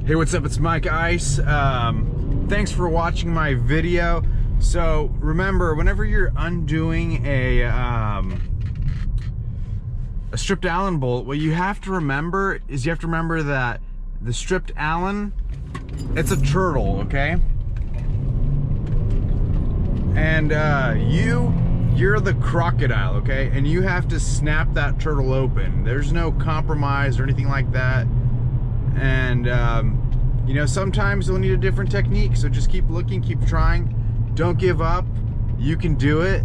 Hey, what's up? It's Mike Icee. Thanks for watching my video. So remember, whenever you're undoing a stripped Allen bolt, what you have to remember is that the stripped Allen, it's a turtle, okay? And you're the crocodile, okay? And you have to snap that turtle open. There's no compromise or anything like that. And you know, sometimes you'll need a different technique, so just keep looking, keep trying, don't give up. You can do it.